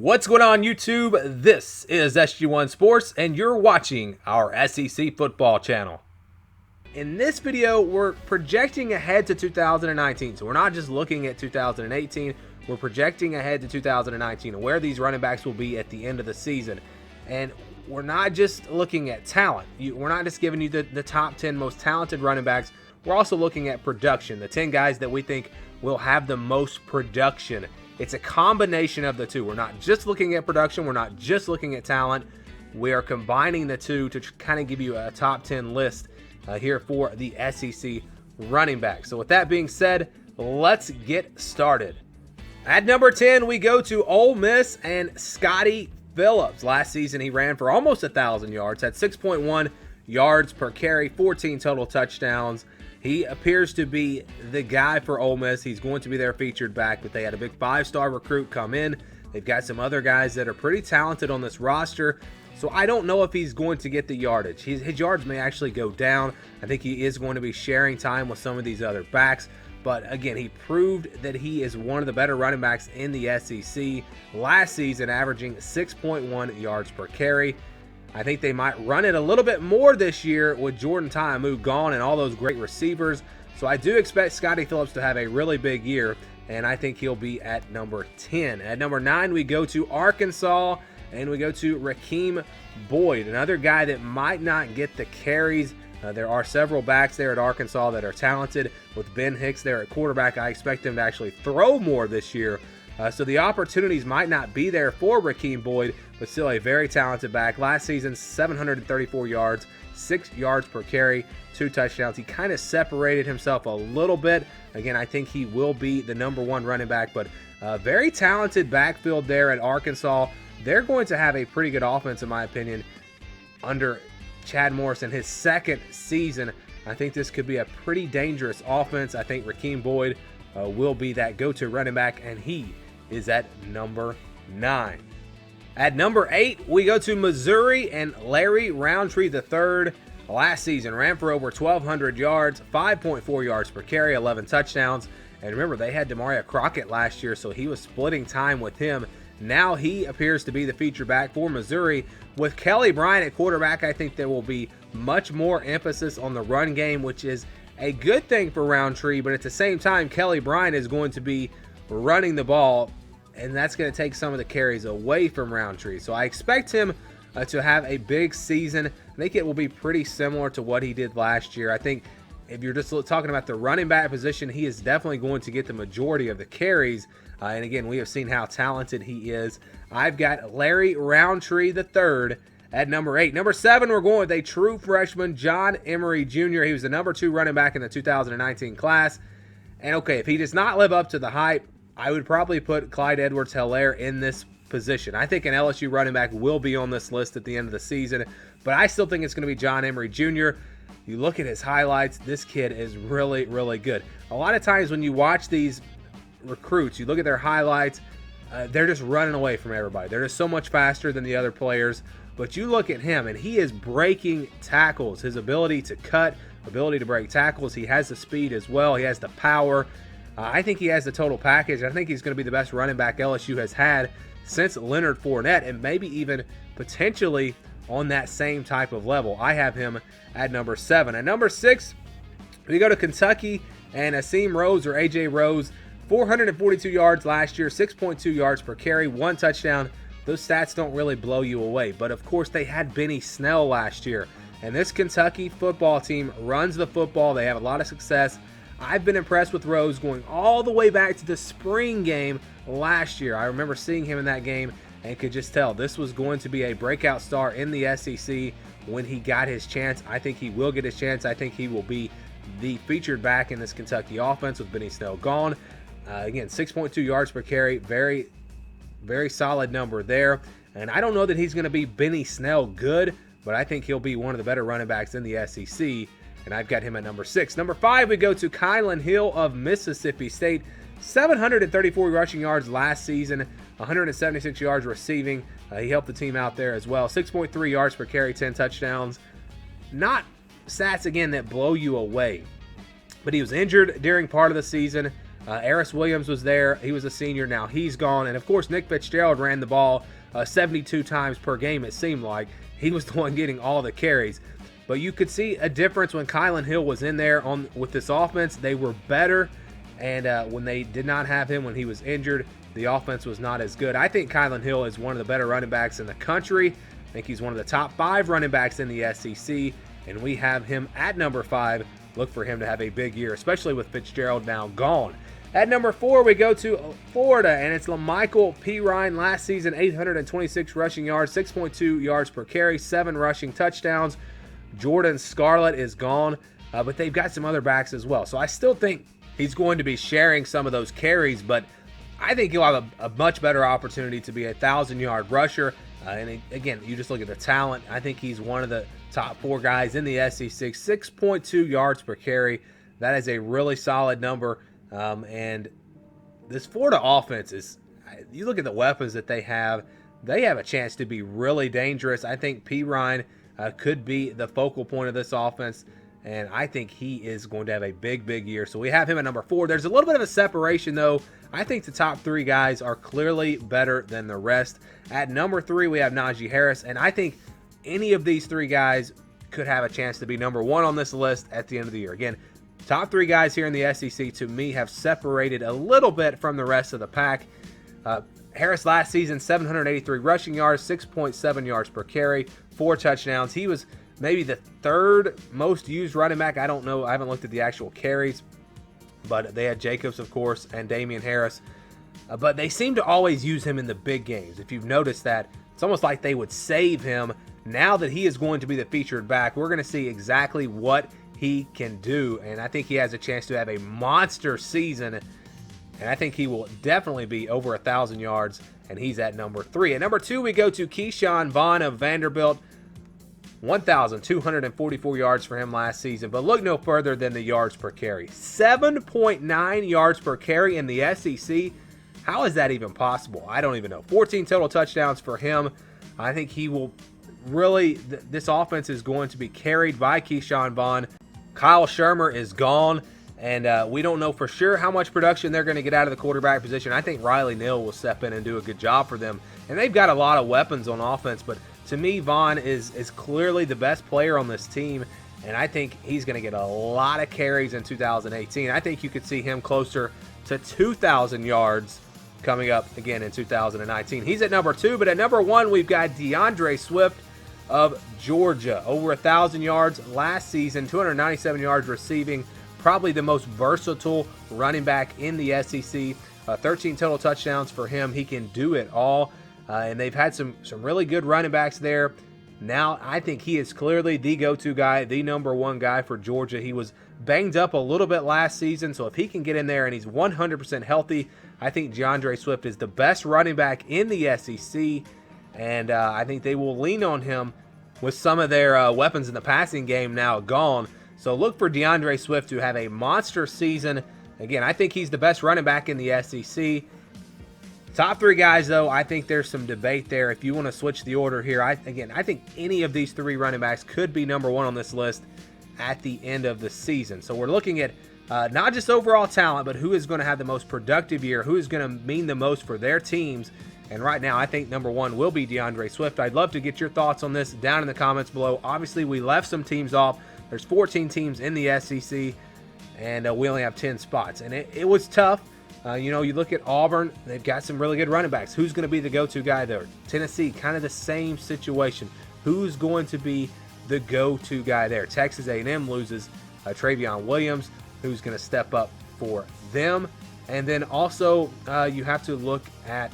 What's going on, YouTube? This is SG1 Sports, and you're watching our SEC football channel. In this video, we're projecting ahead to 2019, so we're not just looking at 2018, we're projecting ahead to 2019 and where these running backs will be at the end of the season. And we're not just looking at talent. We're not just giving you the top 10 most talented running backs. We're also looking at production, the 10 guys that we think will have the most production. It's a combination of the two. We're not just looking at production. We're not just looking at talent. We are combining the two to kind of give you a top 10 list here for the SEC running backs. So with that being said, let's get started. At number 10, we go to Ole Miss and Scottie Phillips. Last season, he ran for almost 1,000 yards, had 6.1 yards per carry, 14 total touchdowns. He appears to be the guy for Ole Miss. He's going to be their featured back, but they had a big 5-star recruit come in. They've got some other guys that are pretty talented on this roster, so I don't know if he's going to get the yardage. His yards may actually go down. I think he is going to be sharing time with some of these other backs, but again, he proved that he is one of the better running backs in the SEC. Last season, averaging 6.1 yards per carry. I think they might run it a little bit more this year with Jordan Ta'amu gone and all those great receivers. So I do expect Scottie Phillips to have a really big year, and I think he'll be at number 10. At number 9, we go to Arkansas, and we go to Rakeem Boyd, another guy that might not get the carries. There are several backs there at Arkansas that are talented. With Ben Hicks there at quarterback, I expect him to actually throw more this year. So the opportunities might not be there for Rakeem Boyd, but still a very talented back. Last season, 734 yards, 6 yards per carry, 2 touchdowns. He kind of separated himself a little bit. Again, I think he will be the number 1 running back, but very talented backfield there at Arkansas. They're going to have a pretty good offense, in my opinion, under Chad Morris in his second season. I think this could be a pretty dangerous offense. I think Rakeem Boyd will be that go-to running back, and he is at number 9. At number 8, we go to Missouri and Larry Rountree III. Last season, ran for over 1,200 yards, 5.4 yards per carry, 11 touchdowns. And remember, they had Demaria Crockett last year, so he was splitting time with him. Now he appears to be the feature back for Missouri. With Kelly Bryant at quarterback, I think there will be much more emphasis on the run game, which is a good thing for Rountree, but at the same time, Kelly Bryant is going to be running the ball, and that's going to take some of the carries away from Rountree. So I expect him to have a big season. I think it will be pretty similar to what he did last year. I think if you're just talking about the running back position, he is definitely going to get the majority of the carries. And again, we have seen how talented he is. I've got Larry Rountree III at number 8. Number 7, we're going with a true freshman, John Emery Jr. He was the number 2 running back in the 2019 class. And okay, if he does not live up to the hype, I would probably put Clyde Edwards-Helaire in this position. I think an LSU running back will be on this list at the end of the season, but I still think it's going to be John Emery Jr. You look at his highlights, this kid is really, really good. A lot of times when you watch these recruits, you look at their highlights, they're just running away from everybody. They're just so much faster than the other players. But you look at him, and he is breaking tackles. His ability to cut, ability to break tackles. He has the speed as well. He has the power. I think he has the total package. I think he's going to be the best running back LSU has had since Leonard Fournette, and maybe even potentially on that same type of level. I have him at number 7. At number 6, we go to Kentucky and Asim Rose, or AJ Rose. 442 yards last year, 6.2 yards per carry, 1 touchdown. Those stats don't really blow you away, but of course they had Benny Snell last year, and this Kentucky football team runs the football. They have a lot of success. I've been impressed with Rose going all the way back to the spring game last year. I remember seeing him in that game and could just tell this was going to be a breakout star in the SEC when he got his chance. I think he will get his chance. I think he will be the featured back in this Kentucky offense with Benny Snell gone. Again, 6.2 yards per carry, very, very solid number there. And I don't know that he's going to be Benny Snell good, but I think he'll be one of the better running backs in the SEC. And I've got him at number 6. Number 5, we go to Kylin Hill of Mississippi State. 734 rushing yards last season, 176 yards receiving. He helped the team out there as well. 6.3 yards per carry, 10 touchdowns. Not stats, again, that blow you away. But he was injured during part of the season. Harris Williams was there. He was a senior. Now he's gone. And, of course, Nick Fitzgerald ran the ball 72 times per game, it seemed like. He was the one getting all the carries. But you could see a difference when Kylin Hill was in there with this offense. They were better. And when they did not have him, when he was injured, the offense was not as good. I think Kylin Hill is one of the better running backs in the country. I think he's one of the top 5 running backs in the SEC, and we have him at number 5. Look for him to have a big year, especially with Fitzgerald now gone. At number 4, we go to Florida, and it's Lamical Perine. Last season, 826 rushing yards, 6.2 yards per carry, 7 rushing touchdowns. Jordan Scarlett is gone, but they've got some other backs as well. So I still think he's going to be sharing some of those carries, but I think he'll have a much better opportunity to be a 1,000-yard rusher. And again, you just look at the talent. I think he's one of the top 4 guys in the SEC. 6.2 yards per carry. That is a really solid number. And this Florida offense is, you look at the weapons that they have a chance to be really dangerous. I think Perine could be the focal point of this offense. And I think he is going to have a big, big year. So we have him at number 4. There's a little bit of a separation, though. I think the top 3 guys are clearly better than the rest. At number 3, we have Najee Harris. And I think any of these 3 guys could have a chance to be number 1 on this list at the end of the year. Again, top 3 guys here in the SEC, to me, have separated a little bit from the rest of the pack. Harris last season, 783 rushing yards, 6.7 yards per carry, 4 touchdowns. He was maybe the 3rd most used running back. I don't know. I haven't looked at the actual carries. But they had Jacobs, of course, and Damian Harris. But they seem to always use him in the big games. If you've noticed that, it's almost like they would save him. Now that he is going to be the featured back, we're going to see exactly what he can do. And I think he has a chance to have a monster season. And I think he will definitely be over 1,000 yards. And he's at number 3. At number 2, we go to Keyshawn Vaughn of Vanderbilt. 1,244 yards for him last season, but look no further than the yards per carry. 7.9 yards per carry in the SEC. How is that even possible? I don't even know. 14 total touchdowns for him. I think he will really, this offense is going to be carried by Keyshawn Vaughn. Kyle Shermer is gone, and we don't know for sure how much production they're going to get out of the quarterback position. I think Riley Neal will step in and do a good job for them, and they've got a lot of weapons on offense, but to me, Vaughn is clearly the best player on this team, and I think he's going to get a lot of carries in 2018. I think you could see him closer to 2,000 yards coming up again in 2019. He's at number 2, but at number 1, we've got DeAndre Swift of Georgia. Over 1,000 yards last season, 297 yards receiving, probably the most versatile running back in the SEC. 13 total touchdowns for him. He can do it all. And they've had some really good running backs there. Now, I think he is clearly the go-to guy, the number 1 guy for Georgia. He was banged up a little bit last season, so if he can get in there and he's 100% healthy, I think DeAndre Swift is the best running back in the SEC, and I think they will lean on him with some of their weapons in the passing game now gone. So look for DeAndre Swift to have a monster season. Again, I think he's the best running back in the SEC. Top 3 guys, though, I think there's some debate there. If you want to switch the order here, I think any of these 3 running backs could be number 1 on this list at the end of the season. So we're looking at not just overall talent, but who is going to have the most productive year, who is going to mean the most for their teams. And right now, I think number 1 will be DeAndre Swift. I'd love to get your thoughts on this down in the comments below. Obviously, we left some teams off. There's 14 teams in the SEC, and we only have 10 spots. And it was tough. You look at Auburn, they've got some really good running backs. Who's going to be the go-to guy there? Tennessee, kind of the same situation. Who's going to be the go-to guy there? Texas A&M loses Travion Williams. Who's going to step up for them? And then also you have to look at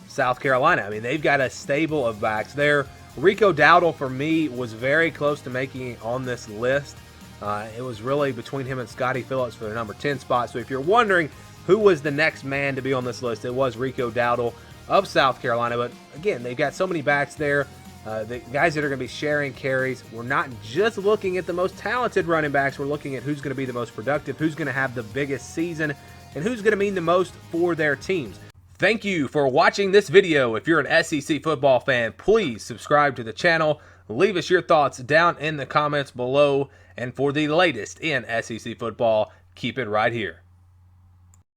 South Carolina. I mean, they've got a stable of backs there. Rico Dowdle, for me, was very close to making it on this list. It was really between him and Scottie Phillips for the number 10 spot. So if you're wondering who was the next man to be on this list, it was Rico Dowdle of South Carolina. But again, they've got so many backs there. The guys that are going to be sharing carries. We're not just looking at the most talented running backs. We're looking at who's going to be the most productive, who's going to have the biggest season, and who's going to mean the most for their teams. Thank you for watching this video. If you're an SEC football fan, please subscribe to the channel. Leave us your thoughts down in the comments below. And for the latest in SEC football, keep it right here.